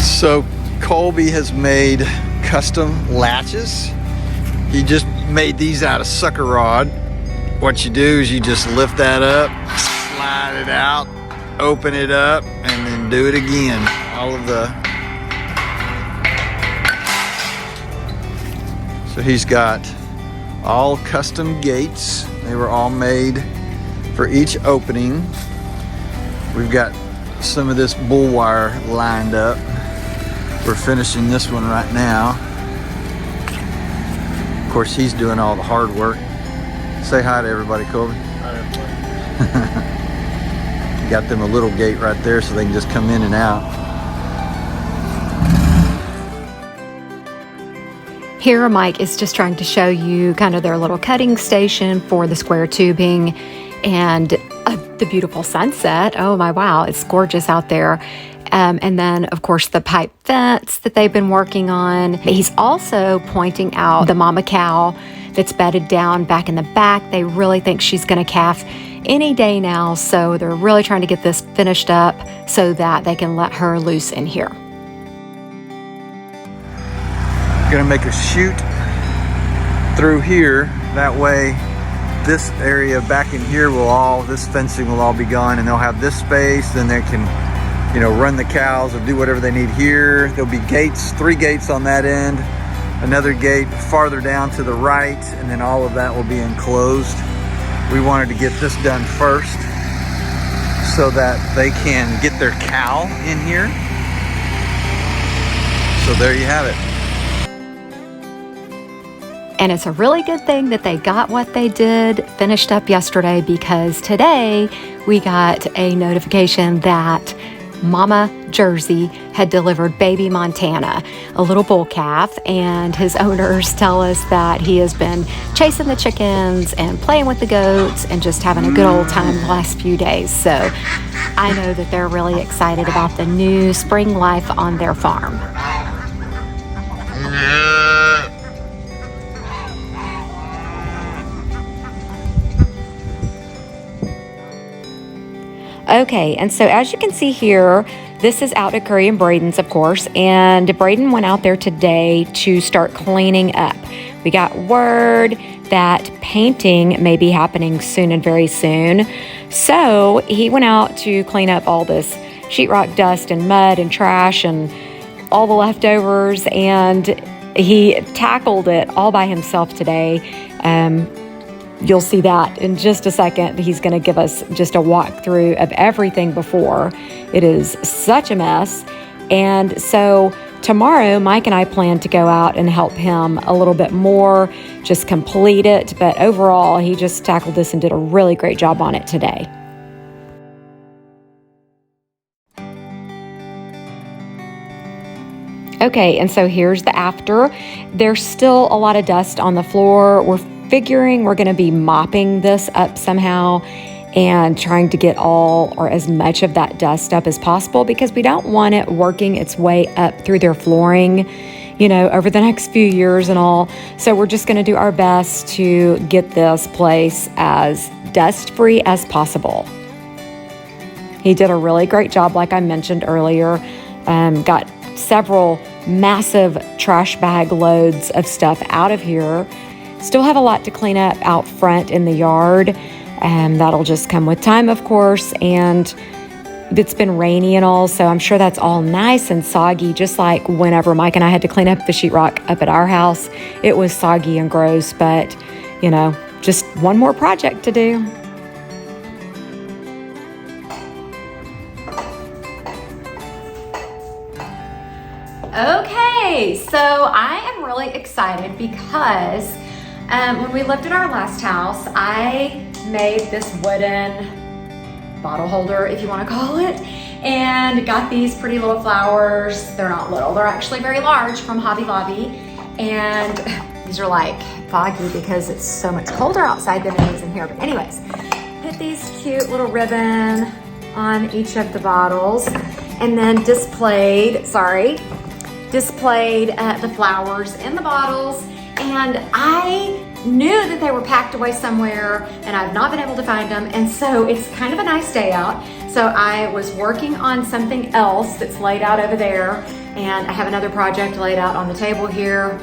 So Colby has made custom latches. He just made these out of sucker rod. What you do is you just lift that up, slide it out, open it up, and then do it again. So he's got all custom gates. They were all made for each opening. We've got some of this bull wire lined up. We're finishing this one right now. Of course, he's doing all the hard work. Say hi to everybody, Colby. Hi, everybody. Got them a little gate right there so they can just come in and out. Here, Mike is just trying to show you kind of their little cutting station for the square tubing and the beautiful sunset. Oh my, wow, it's gorgeous out there. And then, of course, the pipe fence that they've been working on. He's also pointing out the mama cow that's bedded down back in the back. They really think she's going to calf any day now, so they're really trying to get this finished up so that they can let her loose in here. Gonna make a chute through here. That way, this area back in here this fencing will all be gone, and they'll have this space. Then they can, run the cows or do whatever they need here. There'll be gates, 3 gates on that end, another gate farther down to the right, and then all of that will be enclosed. We wanted to get this done first so that they can get their cow in here. So there you have it. And it's a really good thing that they got what they did finished up yesterday, because today we got a notification that Mama Jersey had delivered baby Montana, a little bull calf, and his owners tell us that he has been chasing the chickens and playing with the goats and just having a good old time the last few days. So I know that they're really excited about the new spring life on their farm. Okay, and so as you can see here, this is out at Curry and Braden's, of course, and Braden went out there today to start cleaning up. We got word that painting may be happening soon and very soon, so he went out to clean up all this sheetrock dust and mud and trash and all the leftovers, and he tackled it all by himself today. You'll see that in just a second. He's going to give us just a walkthrough of everything before. It is such a mess. And so tomorrow, Mike and I plan to go out and help him a little bit more, just complete it. But overall, he just tackled this and did a really great job on it today. Okay, and so here's the after. There's still a lot of dust on the floor. We're figuring we're going to be mopping this up somehow and trying to get all or as much of that dust up as possible, because we don't want it working its way up through their flooring, over the next few years and all. So we're just going to do our best to get this place as dust-free as possible. He did a really great job, like I mentioned earlier. Got several massive trash bag loads of stuff out of here. Still have a lot to clean up out front in the yard, and that'll just come with time, of course. And it's been rainy and all, so I'm sure that's all nice and soggy, just like whenever Mike and I had to clean up the sheetrock up at our house. It was soggy and gross, but, just one more project to do. Okay, so I am really excited because when we lived at our last house, I made this wooden bottle holder, if you want to call it, and got these pretty little flowers. They're not little, they're actually very large, from Hobby Lobby. And these are like foggy because it's so much colder outside than it is in here. But anyways, put these cute little ribbon on each of the bottles, and then displayed the flowers in the bottles. And I knew that they were packed away somewhere, and I've not been able to find them. And so it's kind of a nice day out. So I was working on something else that's laid out over there, and I have another project laid out on the table here.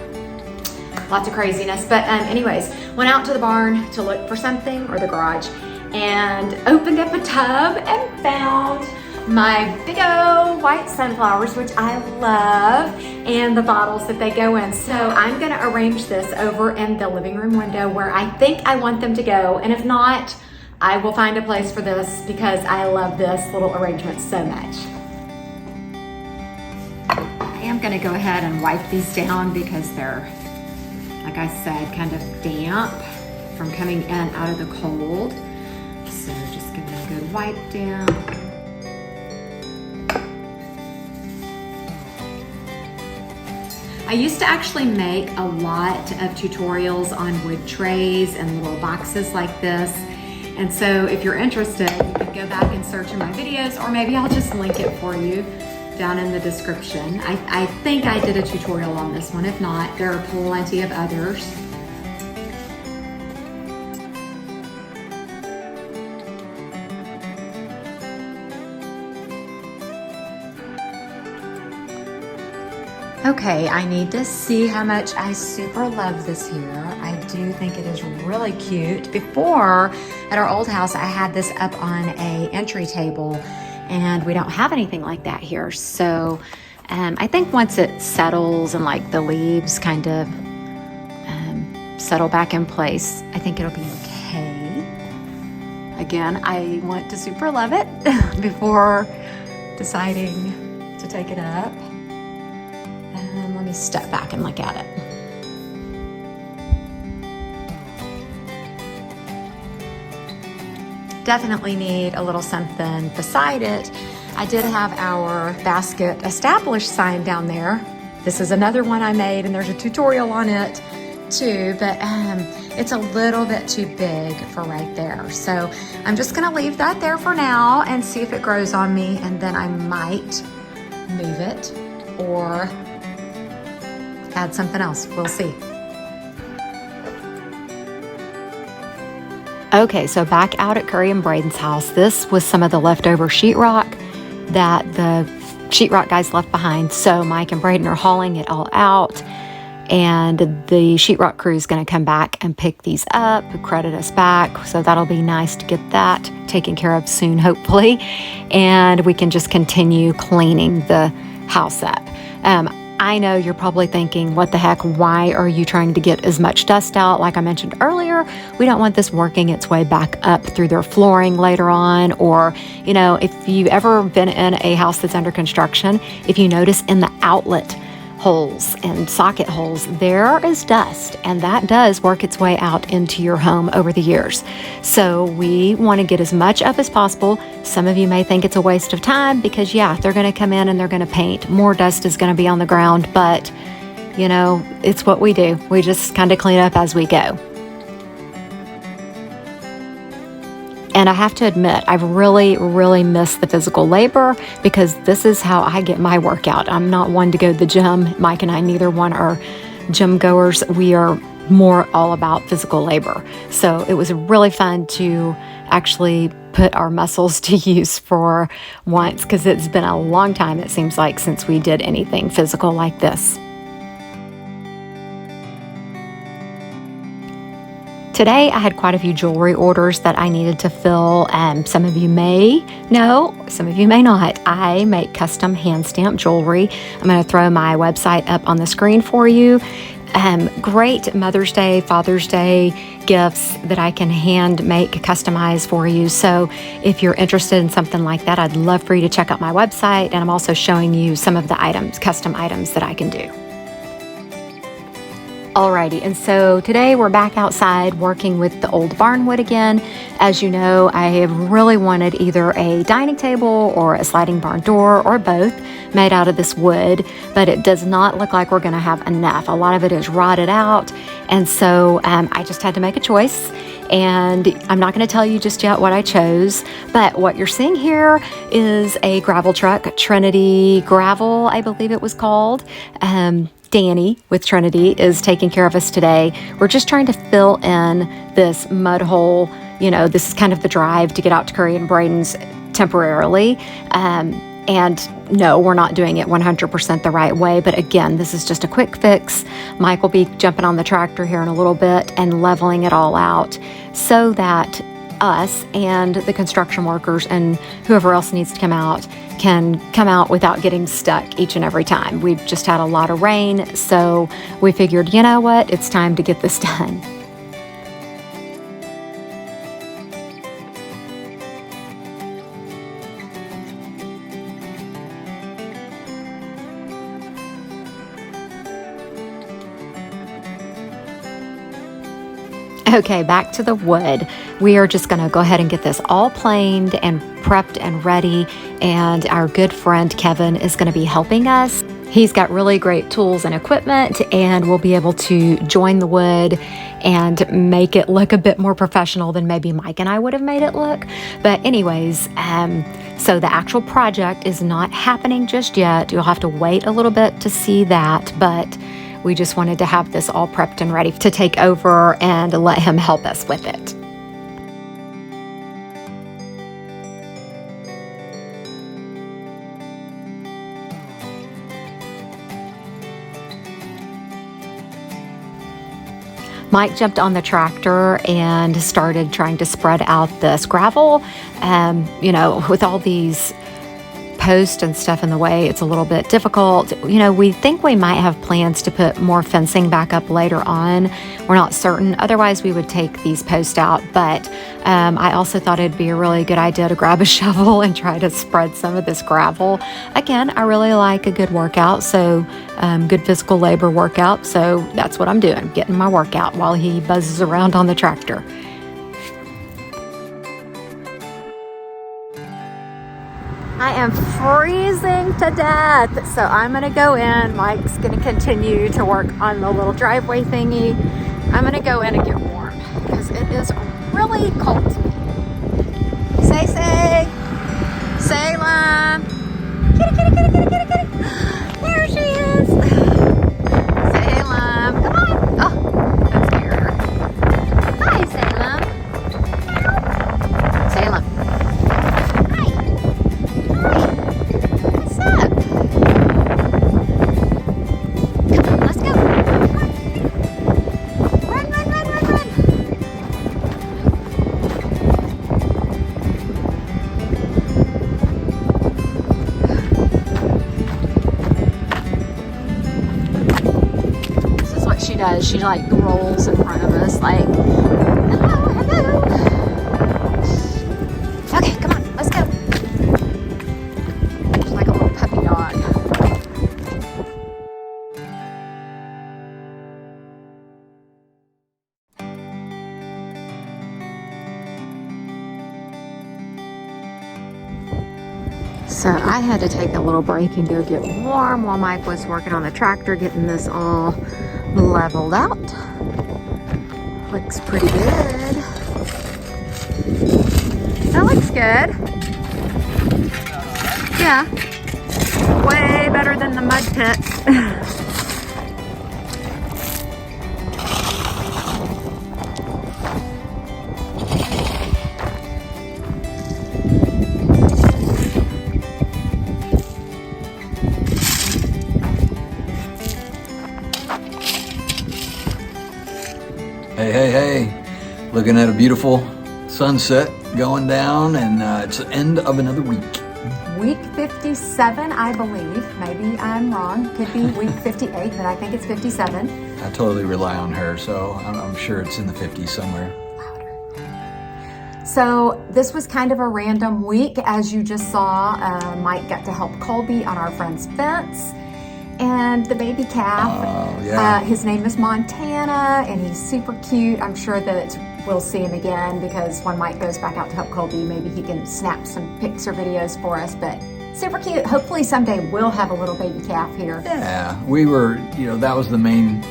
Lots of craziness, but anyways, went out to the barn to look for something, or the garage, and opened up a tub and found my big old white sunflowers, which I love, and the bottles that they go in. So I'm gonna arrange this over in the living room window where I think I want them to go, and if not, I will find a place for this because I love this little arrangement so much. I am gonna go ahead and wipe these down because they're, like I said, kind of damp from coming in out of the cold. So just give them a good wipe down. I used to actually make a lot of tutorials on wood trays and little boxes like this. And so if you're interested, you can go back and search in my videos, or maybe I'll just link it for you down in the description. I think I did a tutorial on this one. If not, there are plenty of others. Okay, I need to see how much I super love this here. I do think it is really cute. Before, at our old house, I had this up on a entry table, and we don't have anything like that here. So I think once it settles and like the leaves kind of settle back in place, I think it'll be okay. Again, I want to super love it before deciding to take it up. Let me step back and look at it. Definitely need a little something beside it. I did have our basket established sign down there. This is another one I made, and there's a tutorial on it too, but it's a little bit too big for right there. So I'm just gonna leave that there for now and see if it grows on me, and then I might move it or add something else. We'll see. Okay, so back out at Curry and Braden's house. This was some of the leftover sheetrock that the sheetrock guys left behind. So Mike and Braden are hauling it all out, and the sheetrock crew is going to come back and pick these up, credit us back. So that'll be nice to get that taken care of soon, hopefully, and we can just continue cleaning the house up. I know you're probably thinking, what the heck, why are you trying to get as much dust out? Like I mentioned earlier, we don't want this working its way back up through their flooring later on. Or, you know, if you've ever been in a house that's under construction, if you notice in the outlet holes and socket holes, there is dust, and that does work its way out into your home over the years. So we want to get as much up as possible. Some of you may think it's a waste of time because, yeah, they're going to come in and they're going to paint. More dust is going to be on the ground, but, you know, it's what we do. We just kind of clean up as we go. And I have to admit, I've really missed the physical labor because this is how I get my workout. I'm not one to go to the gym. Mike and I, neither one are gym goers. We are more all about physical labor. So it was really fun to actually put our muscles to use for once, because it's been a long time, it seems like, since we did anything physical like this. Today, I had quite a few jewelry orders that I needed to fill. Some of you may know, some of you may not. I make custom hand stamped jewelry. I'm going to throw my website up on the screen for you. Great Mother's Day, Father's Day gifts that I can hand make, customize for you. So if you're interested in something like that, I'd love for you to check out my website. And I'm also showing you some of the items, custom items that I can do. Alrighty, and so today we're back outside working with the old barnwood again. As you know, I have really wanted either a dining table or a sliding barn door or both made out of this wood, but it does not look like we're going to have enough. A lot of it is rotted out, and so I just had to make a choice. And I'm not going to tell you just yet what I chose, but what you're seeing here is a gravel truck, Trinity Gravel, I believe it was called. Danny with Trinity is taking care of us today. We're just trying to fill in this mud hole. You know, this is kind of the drive to get out to Curry and Braden's temporarily. And no, we're not doing it 100% the right way. But again, this is just a quick fix. Mike will be jumping on the tractor here in a little bit and leveling it all out so that us and the construction workers and whoever else needs to come out can come out without getting stuck each and every time. We've just had a lot of rain, so we figured, you know what, it's time to get this done. Okay, back to the wood. We are just gonna go ahead and get this all planed and prepped and ready. And our good friend Kevin is gonna be helping us. He's got really great tools and equipment, and we'll be able to join the wood and make it look a bit more professional than maybe Mike and I would have made it look. But anyways, so the actual project is not happening just yet. You'll have to wait a little bit to see that, but we just wanted to have this all prepped and ready to take over and let him help us with it. Mike jumped on the tractor and started trying to spread out this gravel. You know, with all these posts and stuff in the way, it's a little bit difficult. You know, we think we might have plans to put more fencing back up later on. We're not certain. Otherwise, we would take these posts out. But I also thought it'd be a really good idea to grab a shovel and try to spread some of this gravel. Again, I really like a good workout, so good physical labor workout. So that's what I'm doing, getting my workout while he buzzes around on the tractor. I am freezing to death, so I'm gonna go in. Mike's gonna continue to work on the little driveway thingy. I'm gonna go in and get warm because it is really cold. Say, Salem. Kitty. There she is. Salem, come on. Oh, that scared her. Hi, Salem. Salem. What's up? Come on, let's go. Run. This is what she does. She like rolls in front of us like, hello. Okay, come on, let's go. Like a little puppy dog. So I had to take a little break and go get warm while Mike was working on the tractor, getting this all leveled out. Looks pretty good. That looks good. Yeah. Way better than the mud pits. Hey. Looking at a beautiful sunset going down, and it's the end of another week. Week 57, I believe. Maybe I'm wrong. Could be week 58, but I think it's 57. I totally rely on her, so I'm sure it's in the 50s somewhere. Louder. So this was kind of a random week. As you just saw, Mike got to help Colby on our friend's fence. And the baby calf, his name is Montana, and he's super cute. I'm sure that we'll see him again, because when Mike goes back out to help Colby, maybe he can snap some pics or videos for us. But super cute. Hopefully someday we'll have a little baby calf here. Yeah, we were, that was the main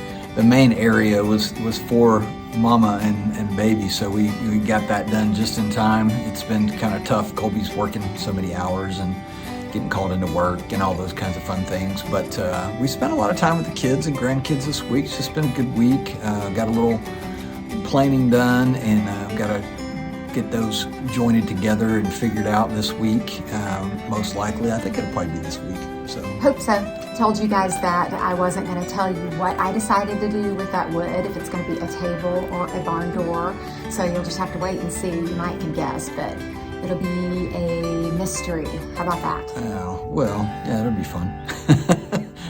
area was for mama and baby, so we got that done just in time. It's been kind of tough. Colby's working so many hours and getting called into work and all those kinds of fun things. But we spent a lot of time with the kids and grandkids this week. It's just been a good week. Got a little planning done, and got get those jointed together and figured out this week. Most likely, I think it'll probably be this week. So hope so. Told you guys that I wasn't going to tell you what I decided to do with that wood, if it's going to be a table or a barn door. So you'll just have to wait and see. You might can guess, but it'll be a mystery. How about that? Oh, well, yeah, it'll be fun.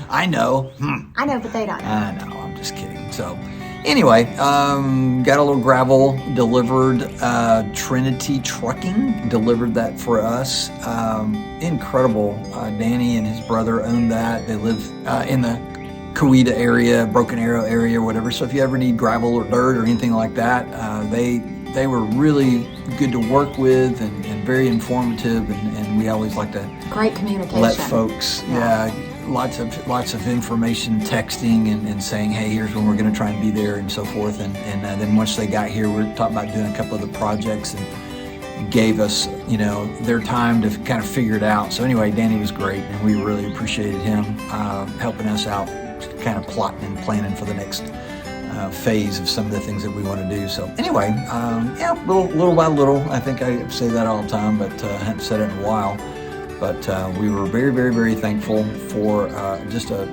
I know. I know, but they don't know. I know, I'm just kidding. So anyway, got a little gravel delivered. Trinity Trucking delivered that for us. Incredible. Danny and his brother own that. They live in the Coweta area, Broken Arrow area, whatever. So if you ever need gravel or dirt or anything like that, they were really good to work with and very informative. And we always like to great communication. Let folks, lots of information, texting and saying, hey, here's when we're going to try and be there and so forth. And then once they got here, we were talking about doing a couple of the projects and gave us, their time to kind of figure it out. So anyway, Danny was great, and we really appreciated him helping us out, kind of plotting and planning for the next phase of some of the things that we want to do. So anyway, little by little, I think I say that all the time, but I haven't said it in a while. But we were very, very, very thankful for just a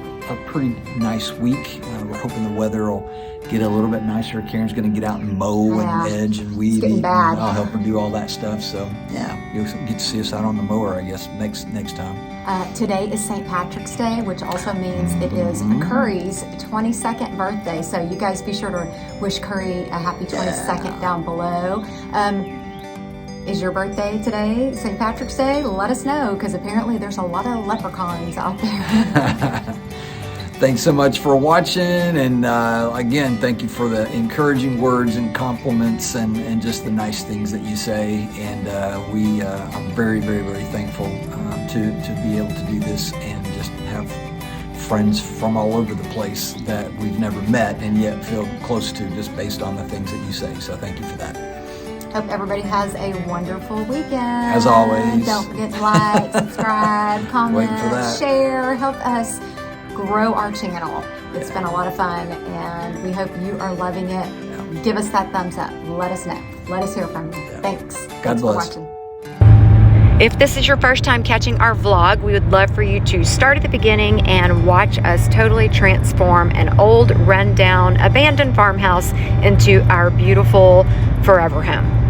pretty nice week. We're hoping the weather will get a little bit nicer. Karen's going to get out and mow and edge and weed. And I'll help her do all that stuff. So you'll get to see us out on the mower, I guess, next time. Today is St. Patrick's Day, which also means it is Curry's 22nd birthday. So you guys be sure to wish Curry a happy 22nd down below. Is your birthday today, St. Patrick's Day? Let us know, because apparently there's a lot of leprechauns out there. Thanks so much for watching, and again, thank you for the encouraging words and compliments and just the nice things that you say. And we are very, very, very thankful to be able to do this and just have friends from all over the place that we've never met and yet feel close to, just based on the things that you say. So thank you for that. Hope everybody has a wonderful weekend. As always. Don't forget to like, subscribe, comment, share. Help us grow our channel. It's been a lot of fun, and we hope you are loving it. Give us that thumbs up. Let us know. Let us hear from you. Thanks. God bless. For watching. If this is your first time catching our vlog, we would love for you to start at the beginning and watch us totally transform an old, rundown, abandoned farmhouse into our beautiful forever home.